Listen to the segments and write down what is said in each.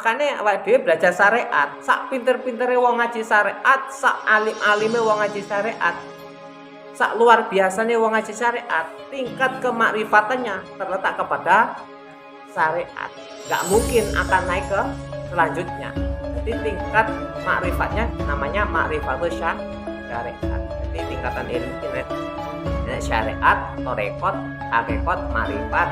Makanya awake dhewe belajar syariat, sak pinter-pintere wong ngaji syariat, sak alim-alime wong ngaji syariat, sak luar biasanya wong ngaji syariat, tingkat kemakrifatannya terletak kepada syariat. Nggak mungkin akan naik ke selanjutnya. Jadi tingkat makrifatnya namanya makrifatus syariat. Jadi tingkatan ilmu ini syariat, torekot, hakikat, makrifat.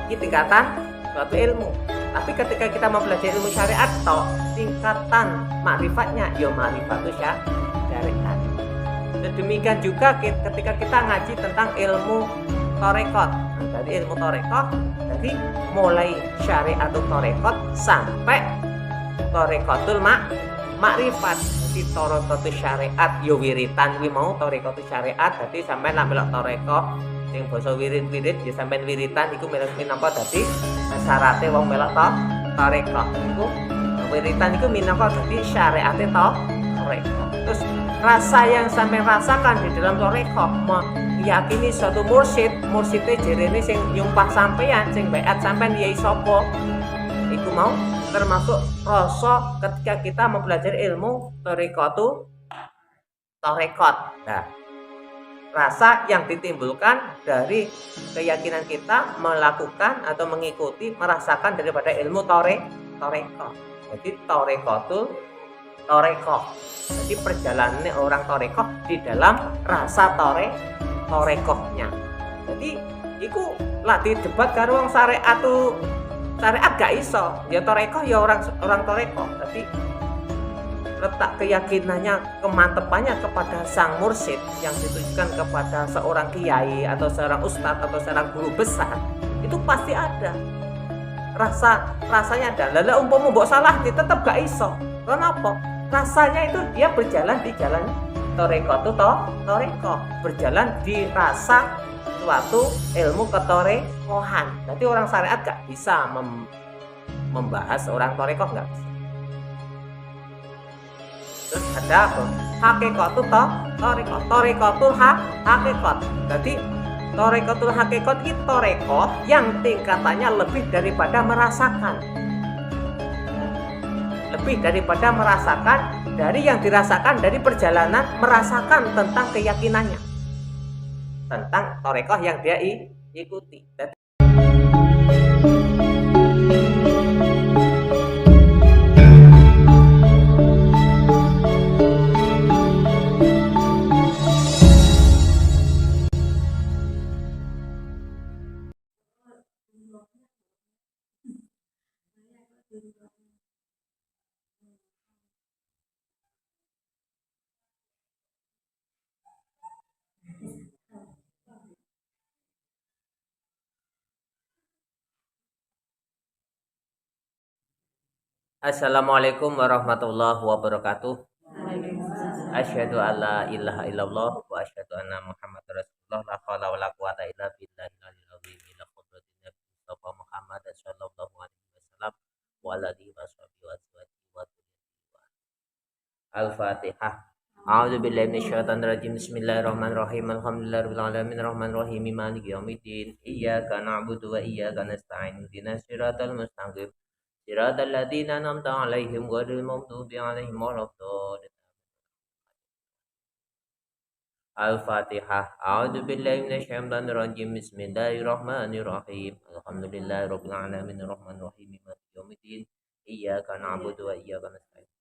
Ini tingkatan suatu ilmu. Tapi ketika kita mempelajari ilmu syariat, toh tingkatan makrifatnya ya makrifatus syariat. Dan demikian juga ketika kita ngaji tentang ilmu torekot. Nah, dari ilmu torekot, jadi mulai syariatul torekot sampai torekotul makrifat. Jadi torekotul syariat yo wiritan kuwi mau torekotul syariat, dadi sampai nak melok torekot sing basa wirid-wirid ya sampean wiritan iku minangka dadi syarate wong melok torekot. Iku wiritan iku minangka dadi syariate torekot. Terus rasa yang sampai rasakan di dalam torekot meyakini suatu mursyidnya jerene sing nyumpah sampeyan, sing baiat sampeyan yai sapa, iku mau termasuk rasa ketika kita mempelajari ilmu torekot. Nah, rasa yang ditimbulkan dari keyakinan kita melakukan atau mengikuti, merasakan daripada ilmu torekot. Jadi torekoh. Jadi perjalanannya orang torekoh di dalam rasa torekohnya. Jadi iku lah didebat karo wong syariat gak iso. Ya torekoh ya orang torekoh. Tapi letak keyakinannya, kemantepannya kepada sang mursyid yang ditujukan kepada seorang kiai atau seorang ustadz atau seorang guru besar, itu pasti ada. Rasanya ada. Lala umpama mbok salah tetep gak iso. Kenapa? Rasanya itu dia berjalan di jalan torekoh, berjalan di rasa suatu ilmu ketorekohan. Jadi orang syariat gak bisa membahas orang torekoh, gak bisa. Terus ada apa? Hakikatul torekotul hakikat. Jadi torekotul hakikat itu torekoh yang tingkatannya lebih daripada merasakan. Lebih daripada merasakan, dari yang dirasakan dari perjalanan merasakan tentang keyakinannya, tentang torekoh yang dia ikuti. Assalamualaikum warahmatullahi wabarakatuh. Asyhadu alla ilaha illallah wa asyhadu anna Muhammadar Rasulullah la haula wala quwata illa billahil aliyil azim ila qudratin nabi Mustafa Muhammad sallallahu alaihi wasallam wa ala alihi washabihi wa Al-Fatihah. A'udzu billahi minasyaitonir rajim. Bismillahirrahmanirrahim. Alhamdulillahirabbil alamin arrahmanir rahim maliki yaumiddin. Iyyaka na'budu wa iyyaka nasta'in. Ihdinas siratal mustaqim. Siratal ladzina an'amta 'alaihim ghairil maghdubi 'alaihim waladdallin. Al-Fatihah. A'udzu billahi minasyaitonir rajim. Bismillahirrahmanirrahim. Alhamdulillahirabbil alamin arrahmanir rahim maliki yaumiddin. Iyyaka na'budu wa iyyaka nasta'in.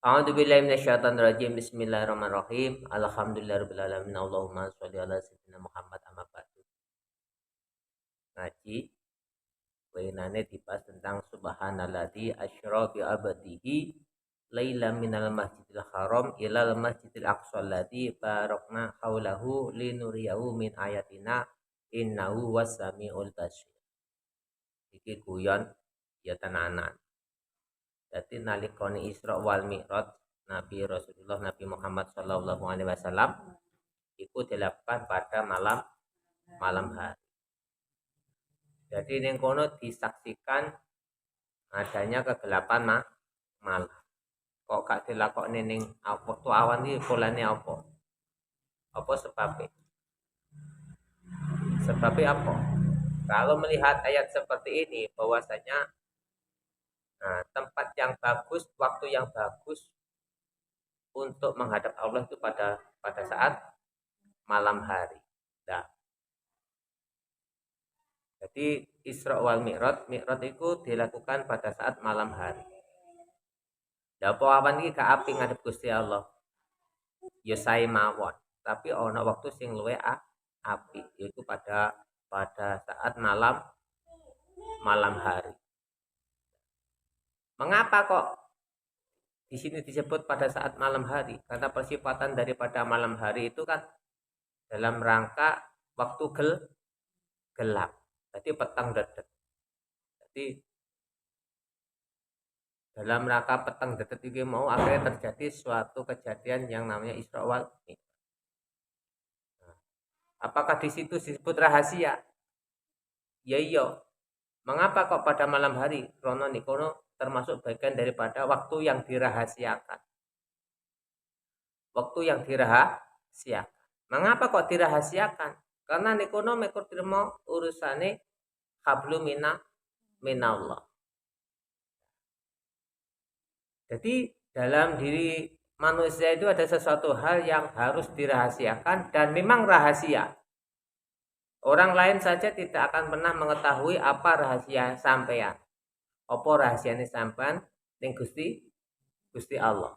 A'udzu billahi minasyaitonir rajim. Bismillahirrahmanirrahim. Alhamdulillahirabbil alamin. Allahumma shalli ala sayyidina Muhammad amma ba'du. Ngaji wainane dibahas tentang subhanalladzi asyra bi abadihi laila minal masjidil haram ilal masjidil aqsa alladzi barakna haulahu linuriyahu min ayatina innahu was-sami'ul basir. Iki guyon ya tenanan. Dadi nalikane Isra wal Mi'raj Nabi Rasulullah Nabi Muhammad sallallahu alaihi wasallam iku dilakukan pada malam hari. Jadi ning kono disaksikan adanya kegelapan malam. Kok gak dilakokne ning waktu awan iki polane apa? Apa sebabnya? Sebabnya apa? Kalau melihat ayat seperti ini, bahwasanya tempat yang bagus, waktu yang bagus untuk menghadap Allah itu pada saat malam hari. Nah, jadi Isra wal Mi'raj, Mi'raj itu dilakukan pada saat malam hari. Lah apa awan iki gak apik ngadep Gusti Allah. Ya sae mawon, tapi ana waktu sing luwih apik yaitu pada saat malam hari. Mengapa kok di sini disebut pada saat malam hari? Karena persifatan daripada malam hari itu kan dalam rangka waktu gelap. Jadi petang dedet. Jadi dalam rangka petang dedet itu mau akhirnya terjadi suatu kejadian yang namanya Isra wal Mi'raj. Apakah di situ disebut rahasia? Ya iya. Mengapa kok pada malam hari? Krono nikono termasuk bagian daripada waktu yang dirahasiakan. Waktu yang dirahasiakan. Mengapa kok dirahasiakan? Karena nikono mekur terima urusane hablu minallah. Jadi dalam diri manusia itu ada sesuatu hal yang harus dirahasiakan dan memang rahasia. Orang lain saja tidak akan pernah mengetahui apa rahasia sampean. Apa rahasiane sampean ning Gusti Allah.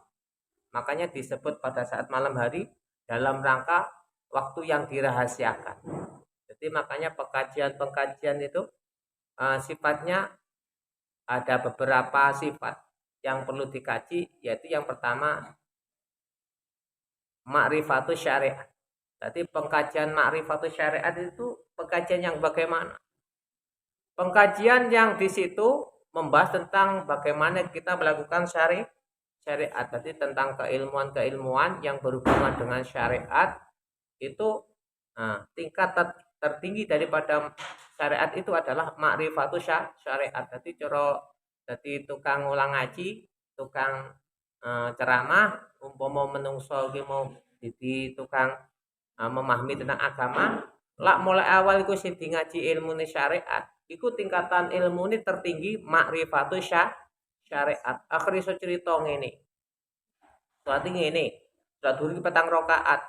Makanya disebut pada saat malam hari dalam rangka waktu yang dirahasiakan. Jadi makanya pengkajian itu sifatnya ada beberapa sifat yang perlu dikaji, yaitu yang pertama ma'rifatus syariat. Jadi pengkajian ma'rifatus syariat itu pengkajian yang bagaimana? Pengkajian yang di situ membahas tentang bagaimana kita melakukan syariat. Jadi tentang keilmuan yang berhubungan dengan syariat itu tingkat tertinggi daripada syariat itu adalah ma'rifatus syariat. Jadi tukang ulang ngaji, tukang ceramah, umpama menungso iki mau jadi tukang memahami tentang agama, lak mulai awal iku sing ngaji ilmu syariat, iku tingkatan ilmu ini tertinggi ma'rifatus syariat. Akhir iso cerita ngene. Salat ngene, salat dhuhur ki 4 rakaat,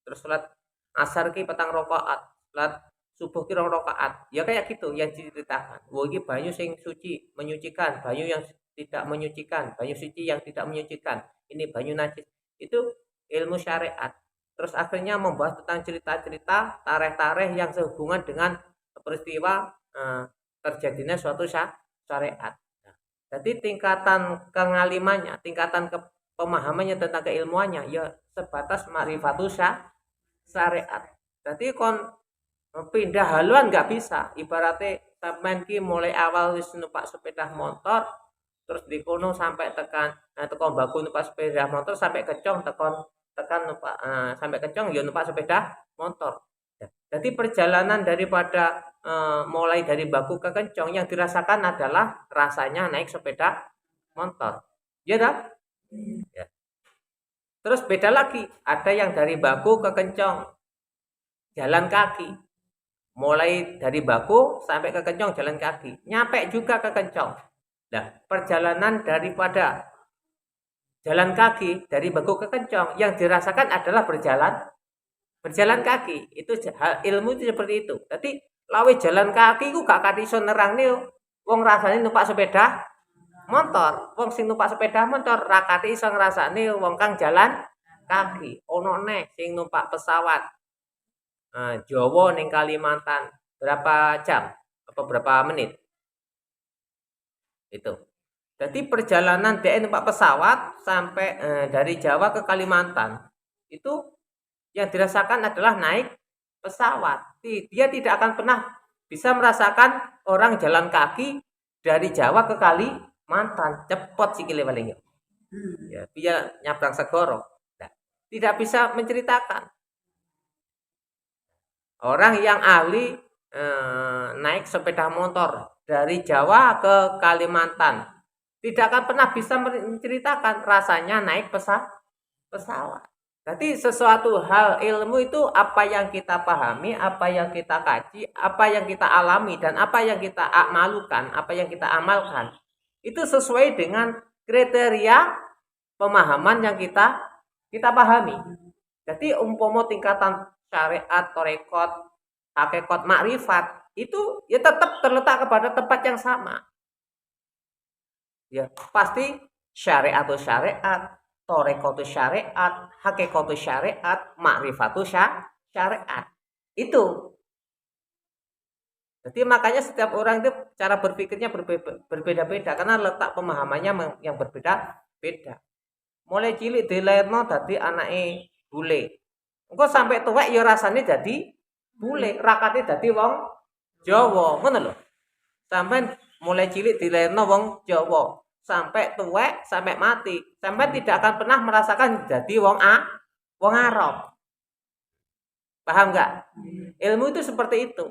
terus salat asar ki 4 rakaat, salat subuh ki 2 rakaat. Ya kayak gitu yang diceritakan. Wah iki banyu sing suci, menyucikan, banyu yang tidak menyucikan, banyu suci yang tidak menyucikan. Ini banyu najis. Itu ilmu syariat. Terus akhirnya membahas tentang cerita-cerita, tarikh-tarikh yang sehubungan dengan peristiwa terjadinya suatu syariat. Jadi tingkatan pengalimannya, tingkatan pemahamannya tentang keilmuannya ya sebatas ma'rifatus syariat. Jadi kon pindah haluan nggak bisa. Ibaratnya sampean ki mulai awal wis numpak sepeda motor, terus dikono sampai tekan baku numpak sepeda motor sampai kecong tekan numpak sampai kecong ya numpak sepeda motor. Jadi perjalanan daripada mulai dari baku ke kencong yang dirasakan adalah rasanya naik sepeda motor. Ya tak? Ya. Terus beda lagi, ada yang dari baku ke kencong jalan kaki. Mulai dari baku sampai ke kencong jalan kaki, nyampe juga ke kencong. Nah, perjalanan daripada jalan kaki dari baku ke kencong yang dirasakan adalah berjalan kaki. Itu ilmu itu seperti itu. Jadi lawe jalan kaki ku gak kati iso nerangne wong rasane numpak sepeda motor. Wong sing numpak sepeda motor ra kati iso ngrasane wong kang jalan kaki. Ono neh sing numpak pesawat. Jawa ning Kalimantan berapa jam? Apa berapa menit? Itu. Jadi perjalanan dia numpak pesawat sampai dari Jawa ke Kalimantan itu yang dirasakan adalah naik pesawat. Dia tidak akan pernah bisa merasakan orang jalan kaki dari Jawa ke Kalimantan. Cepot sikile paling ya. Dia nyabrang segoro. Nah, tidak bisa menceritakan. Orang yang ahli naik sepeda motor dari Jawa ke Kalimantan tidak akan pernah bisa menceritakan rasanya naik pesawat. Jadi sesuatu hal ilmu itu apa yang kita pahami, apa yang kita kaji, apa yang kita alami dan apa yang kita malukan, apa yang kita amalkan. Itu sesuai dengan kriteria pemahaman yang kita pahami. Jadi umpama tingkatan syariat, torekot, hakikat, makrifat itu ya tetap terletak kepada tempat yang sama. Ya, pasti syariat itu syariat, torekot itu syariat, hakikat itu syariat, makrifat itu syariat. Itu. Jadi makanya setiap orang itu cara berpikirnya berbeda-beda karena letak pemahamannya yang berbeda-beda. Mulai cilik dilairno dadi anake bule. Engko sampai tuwek ya rasane dadi bule, rakate dadi wong Jawa, ngono lho. Sampai mulai cilik dilairno wong Jawa, sampai tuwek, sampai mati, sampai tidak akan pernah merasakan jadi wong Arab. Paham enggak? Ilmu itu seperti itu.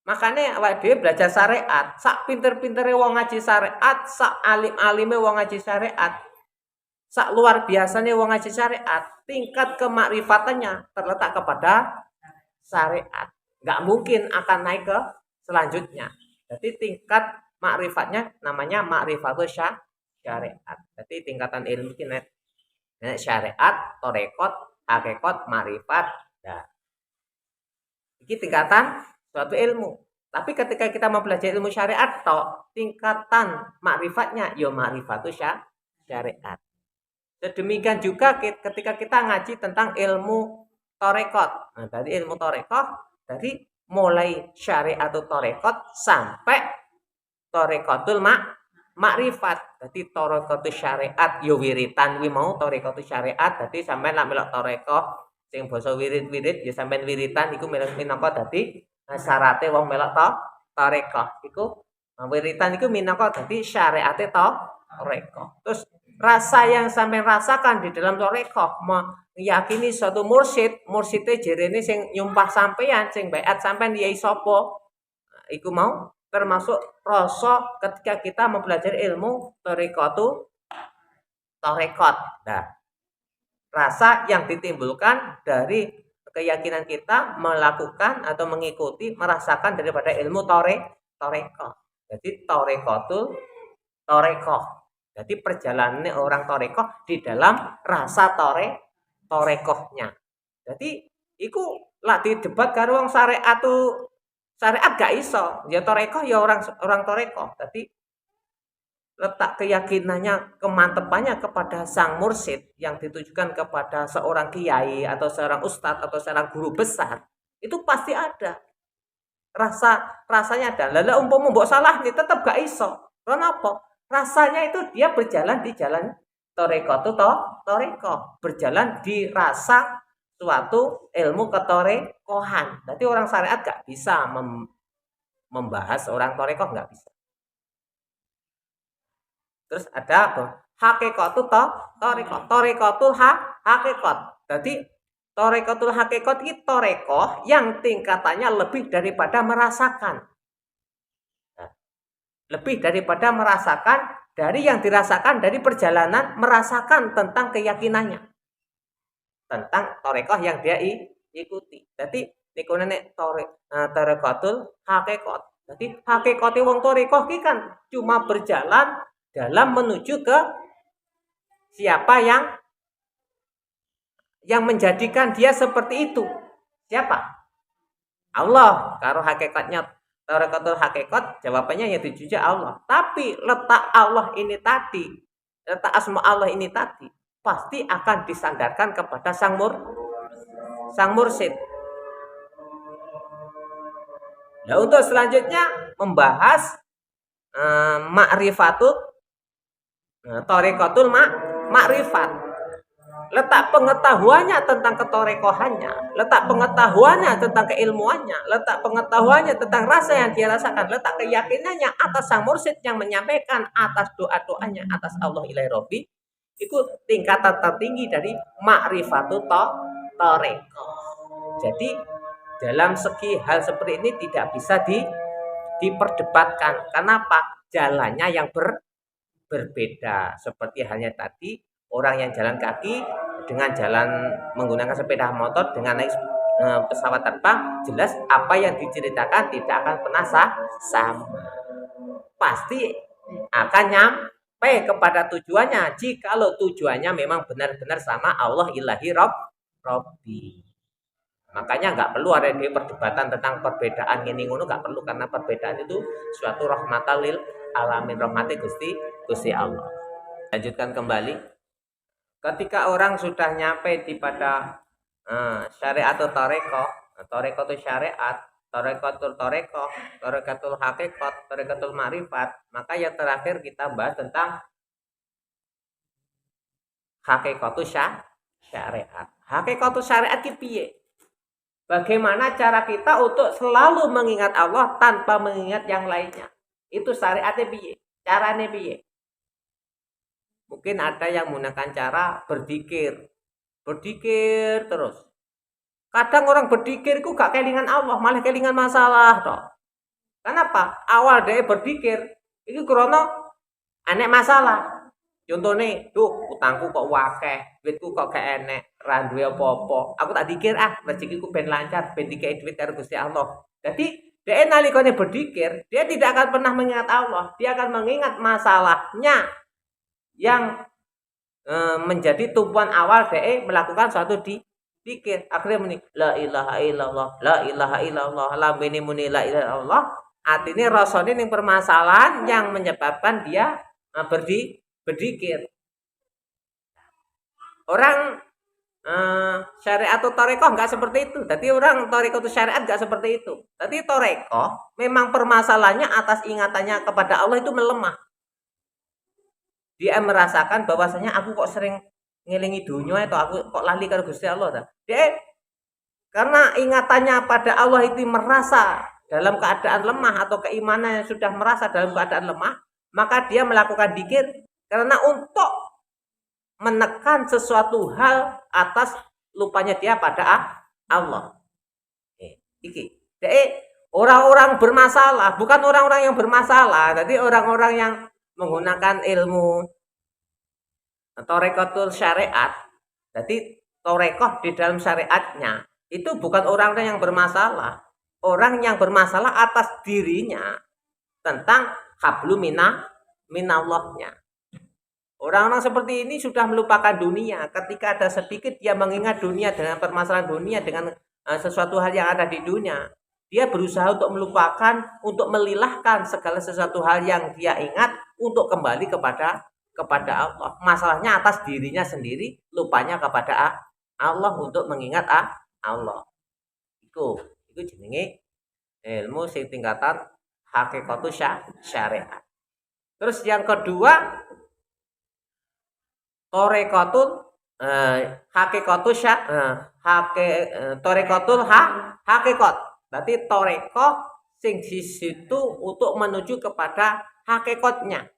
Makanya awake dhewe belajar syariat, sak pinter-pintere wong ngaji syariat, sak alim-alime wong ngaji syariat, sak luar biasanya wong ngaji syariat, tingkat kemakrifatannya terletak kepada syariat. Nggak mungkin akan naik ke selanjutnya. Jadi tingkat makrifatnya namanya makrifatus syariat. Jadi tingkatan ilmu ini syariat, torekot, hakikat, makrifat. Nah, ini tingkatan suatu ilmu. Tapi ketika kita mempelajari ilmu syariat, tingkatan makrifatnya ya makrifatus syariat. Sedemikian juga ketika kita ngaji tentang ilmu torekot. Nah, tadi ilmu torekot, dari mulai syariat atau torekot sampai torekotul makrifat. Jadi torekotul syariat yo wiritan wi mau torekotul syariat. Jadi sampai nak melok torekot sing basa wirid-wirid ya sampai wiritan iku minangka dadi syarate wong melok torekot. Iku wiritan iku minangka dadi syariate torekot. Terus rasa yang sampai rasakan di dalam torekoh meyakini suatu mursyidnya jerene sing nyumpah sampeyan sing baiat sampeyan yai sapa iku mau termasuk rasa ketika kita mempelajari ilmu torekot. Nah, rasa yang ditimbulkan dari keyakinan kita melakukan atau mengikuti merasakan daripada ilmu torekoh. Jadi torekoh. Jadi perjalanannya orang torekoh di dalam rasa torekohnya. Jadi iku lah di debat karo wong syariat gak iso. Ya torekoh ya orang torekoh. Jadi letak keyakinannya, kemantepannya kepada sang mursyid yang ditujukan kepada seorang kiai atau seorang ustadz atau seorang guru besar itu pasti ada. Rasanya ada. Lala umpama mbok salah nih tetap gak iso. Kenapa? Rasanya itu dia berjalan di jalan torekoh, berjalan di rasa suatu ilmu ketorekohan. Jadi orang syariat gak bisa membahas orang torekoh, gak bisa. Terus ada apa? Hakikatu torekotul hakikat. Jadi torekotul hakikat itu torekoh yang tingkatannya lebih daripada merasakan. Lebih daripada merasakan dari yang dirasakan dari perjalanan merasakan tentang keyakinannya tentang torekoh yang dia ikuti. Jadi nikunene torekotul hakikat. Jadi hakikate wong torekoh ki kan cuma berjalan dalam menuju ke siapa yang menjadikan dia seperti itu. Siapa? Allah. Karo hakikatnya Torekotul hakikat jawabannya ya dijuja Allah. Tapi letak Allah ini tadi, letak asma Allah ini tadi pasti akan disandarkan kepada sang mursyid. Nah, untuk selanjutnya membahas ma'rifatut torekotul makrifat. Letak pengetahuannya tentang ketorekohannya, letak pengetahuannya tentang keilmuannya, letak pengetahuannya tentang rasa yang dia rasakan, letak keyakinannya atas sang mursyid yang menyampaikan atas doa-doanya atas Allah ilai Robbi, itu tingkatan tertinggi dari ma'rifatut torekoh. Jadi dalam segi hal seperti ini tidak bisa diperdebatkan. Kenapa? Jalannya yang berbeda. Seperti halnya tadi orang yang jalan kaki dengan jalan menggunakan sepeda motor, dengan naik pesawat terbang, jelas apa yang diceritakan tidak akan pernah sama. Pasti akan nyampe kepada tujuannya jikalau tujuannya memang benar-benar sama Allah ilahi Robbi. Makanya nggak perlu ada di perdebatan tentang perbedaan ini ngono, nggak perlu, karena perbedaan itu suatu rahmatan lil alamin, rahmati Gusti Allah. Lanjutkan kembali, ketika orang sudah nyampe di pada syariat atau toreko itu syariat, torekatul hakikat, torekatul marifat, maka yang terakhir kita bahas tentang hakikatul syariat. Hakikatul syariat ki piye? Bagaimana cara kita untuk selalu mengingat Allah tanpa mengingat yang lainnya? Itu syariatnya piye? Caranya piye? Mungkin ada yang menggunakan cara berzikir terus. Kadang orang berzikir itu gak kelingan Allah, malah kelingan masalah toh. Kenapa? Awal dia berzikir itu krono aneh masalah. Contohnya, utangku kok wakeh, duitku kok gak enek, ra duwe apa-apa. Aku tak dikir rezekiku ben lancar, ben dikei duit karo Gusti Allah. Jadi, dia nalikane berzikir, dia tidak akan pernah mengingat Allah, dia akan mengingat masalahnya yang menjadi tumpuan awal dia melakukan suatu dikir. Akhirnya muni la ilaha illallah, la ilaha illallah, la muni la ilaha illallah. Artinya rasane ning permasalahan yang menyebabkan dia berzikir. Orang syariat atau tarekoh nggak seperti itu. Jadi orang tarekoh itu syariat nggak seperti itu. Jadi tarekoh memang permasalahannya atas ingatannya kepada Allah itu melemah. Dia merasakan bahwasanya aku kok sering ngelingi dunia atau aku kok lali karo Gusti Allah. Dia karena ingatannya pada Allah itu merasa dalam keadaan lemah atau keimanannya sudah merasa dalam keadaan lemah, maka dia melakukan dzikir karena untuk menekan sesuatu hal atas lupanya dia pada Allah. Iki. Jadi orang-orang bermasalah, bukan orang-orang yang bermasalah, jadi orang-orang yang menggunakan ilmu torekatul syariat. Jadi torekoh di dalam syariatnya itu bukan orang-orang yang bermasalah, orang yang bermasalah atas dirinya tentang hablu minallahnya. Orang-orang seperti ini sudah melupakan dunia. Ketika ada sedikit dia mengingat dunia dengan permasalahan dunia, dengan sesuatu hal yang ada di dunia, dia berusaha untuk melupakan, untuk melilahkan segala sesuatu hal yang dia ingat untuk kembali kepada Allah. Masalahnya atas dirinya sendiri, lupanya kepada Allah untuk mengingat Allah. Itu jenenge ilmu sing tingkatan hakikatus syariat. Terus yang kedua, torekatul hakikat. Berarti torekoh sing di situ untuk menuju kepada hakikatnya.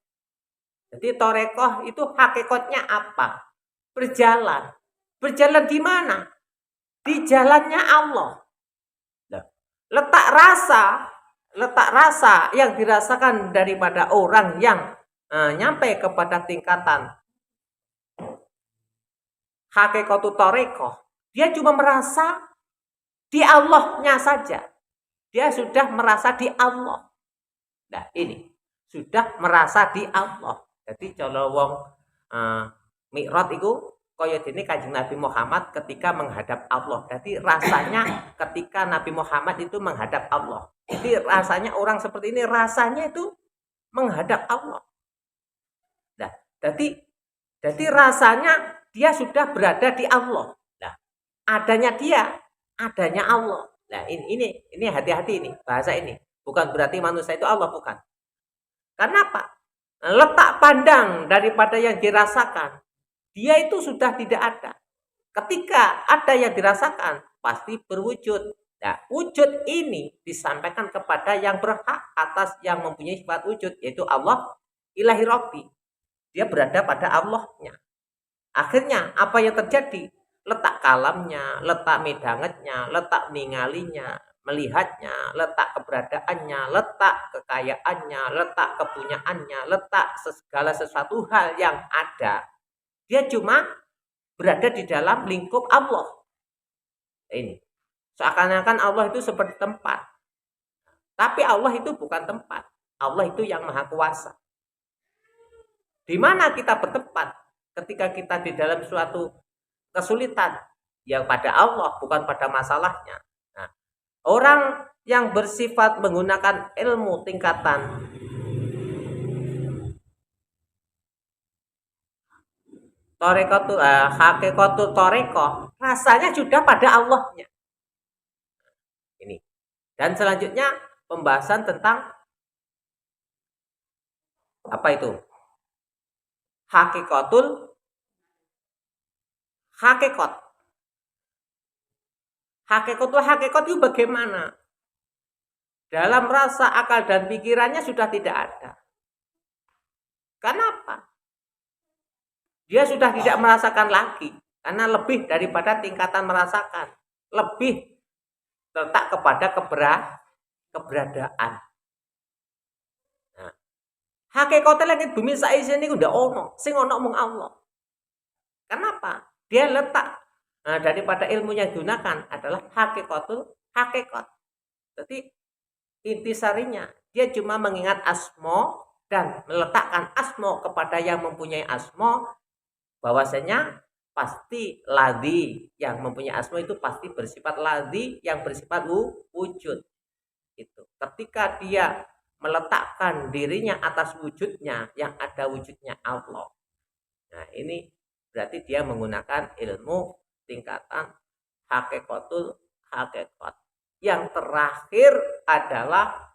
Jadi torekoh itu hakikatnya apa? Berjalan. Berjalan di mana? Di jalannya Allah. Letak rasa yang dirasakan daripada orang yang nyampe kepada tingkatan hakikatu torekoh, dia cuma merasa di Allahnya saja. Dia sudah merasa di Allah. Nah ini sudah merasa di Allah. Jadi kalau wong Mi'raj itu kaya dene Kanjeng Nabi Muhammad ketika menghadap Allah. Jadi rasanya ketika Nabi Muhammad itu menghadap Allah. Jadi rasanya orang seperti ini rasanya itu menghadap Allah. Nah, jadi rasanya dia sudah berada di Allah. Nah, adanya dia, adanya Allah. Nah, ini hati-hati ini, bahasa ini. Bukan berarti manusia itu Allah, bukan. Karena apa? Letak pandang daripada yang dirasakan, dia itu sudah tidak ada. Ketika ada yang dirasakan, pasti berwujud. Nah, wujud ini disampaikan kepada yang berhak atas yang mempunyai sifat wujud, yaitu Allah ilahi Rabbi. Dia berada pada Allahnya. Akhirnya apa yang terjadi? Letak kalamnya, letak midangetnya, letak ningalinya, melihatnya, letak keberadaannya, letak kekayaannya, letak kepunyaannya, letak segala sesuatu hal yang ada. Dia cuma berada di dalam lingkup Allah. Ini seakan-akan Allah itu seperti tempat, tapi Allah itu bukan tempat. Allah itu yang maha kuasa. Di mana kita bertempat ketika kita di dalam suatu kesulitan? Yang pada Allah, bukan pada masalahnya. Nah, orang yang bersifat menggunakan ilmu tingkatan hakikatul toreko, rasanya sudah pada Allahnya. Ini. Dan selanjutnya pembahasan tentang apa itu? Hakikat. Hakikat itu bagaimana? Dalam rasa, akal, dan pikirannya sudah tidak ada. Kenapa? Dia sudah tidak merasakan lagi. Karena lebih daripada tingkatan merasakan. Lebih terletak kepada keberadaan. Nah, hakikatnya langit bumi saisi ini udah ono. Sing ono mung Allah. Kenapa? Dia letak. Nah, daripada ilmu yang digunakan adalah hakikat. Jadi intisarinya dia cuma mengingat asmo dan meletakkan asmo kepada yang mempunyai asmo, bahwasanya pasti ladzi yang mempunyai asmo itu pasti bersifat ladzi yang bersifat wujud. Itu ketika dia meletakkan dirinya atas wujudnya yang ada wujudnya Allah. Nah, ini berarti dia menggunakan ilmu tingkatan hakikat. Yang terakhir adalah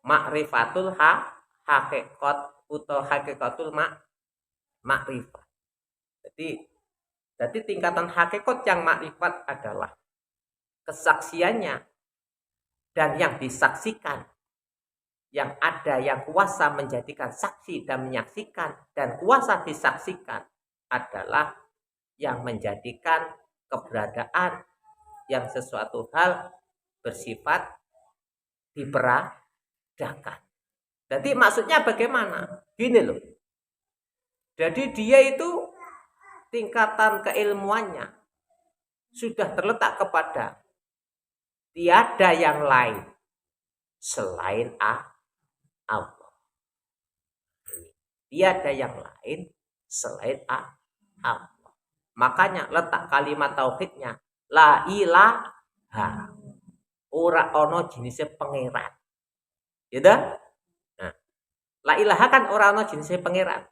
ma'rifatul hakikat atau hakikatul ma'rifat. Jadi tingkatan hakikat yang ma'rifat adalah kesaksiannya dan yang disaksikan, yang ada yang kuasa menjadikan saksi dan menyaksikan, dan kuasa disaksikan adalah yang menjadikan keberadaan yang sesuatu hal bersifat diperadakan. Jadi maksudnya bagaimana? Gini loh. Jadi dia itu tingkatan keilmuannya sudah terletak kepada tiada yang lain selain Allah. Tiada yang lain selain Allah. Makanya letak kalimat tauhidnya la ilaha, ora ono jenisnya pangeran. Gitu? Nah, la ilaha kan ora ono jenisnya pangeran.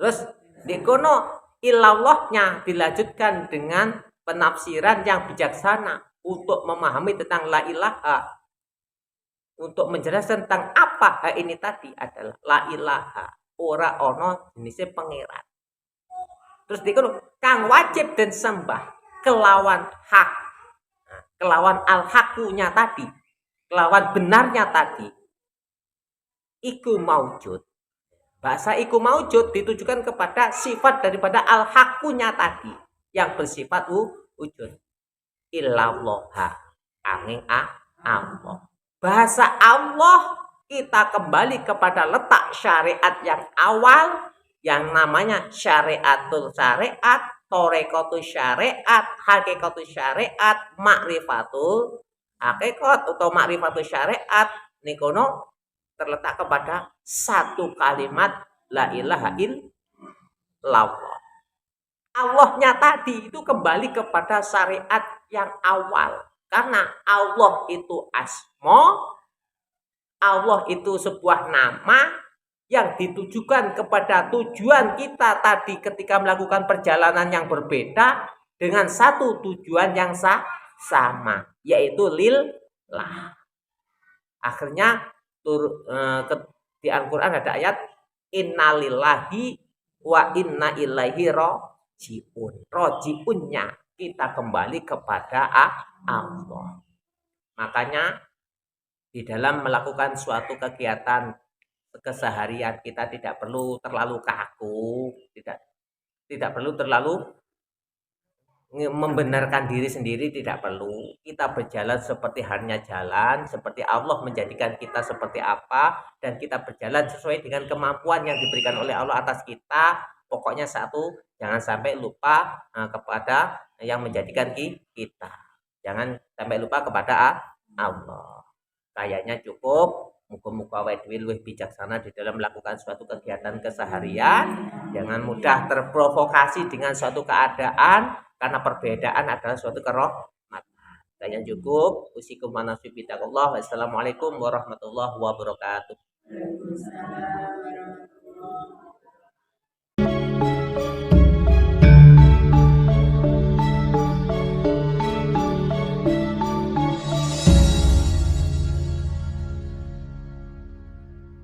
Terus di kono ilallahnya dilanjutkan dengan penafsiran yang bijaksana untuk memahami tentang la ilaha, untuk menjelaskan tentang apa ini tadi adalah la ilaha, ora ono jenisnya pangeran. Terus dikono kang wajib dan sembah kelawan hak, kelawan al-hakunya tadi, kelawan benarnya tadi, iku maujud. Bahasa iku maujud ditujukan kepada sifat daripada al-hakunya tadi yang bersifat wujud. Illallah, angin Allah. Bahasa Allah kita kembali kepada letak syariat yang awal, yang namanya syariatul syariat, torekotul syariat, hakikatul syariat, ma'rifatul hakikat atau ma'rifatul syariat. Nikono terletak kepada satu kalimat la ilaha illallah. Allahnya tadi itu kembali kepada syariat yang awal. Karena Allah itu asma, Allah itu sebuah nama yang ditujukan kepada tujuan kita tadi ketika melakukan perjalanan yang berbeda dengan satu tujuan yang sama, yaitu lillah. Akhirnya di Al-Quran ada ayat innalillahi wa inna ilaihi rajiun. Rajiunnya kita kembali kepada Allah. Makanya di dalam melakukan suatu kegiatan keseharian kita tidak perlu terlalu kaku, tidak perlu terlalu membenarkan diri sendiri, tidak perlu. Kita berjalan seperti halnya jalan, seperti Allah menjadikan kita seperti apa, dan kita berjalan sesuai dengan kemampuan yang diberikan oleh Allah atas kita. pokoknya satu, jangan sampai lupa kepada yang menjadikan kita. Jangan sampai lupa kepada Allah. Kayaknya cukup. Muga-muga awake dhewe luwih bijaksana di dalam melakukan suatu kegiatan keseharian. Jangan mudah terprovokasi dengan suatu keadaan karena perbedaan adalah suatu kerahmatan. Kayaknya cukup. Usikum wa nafsi bittaqullah. Wassalamualaikum warahmatullahi wabarakatuh.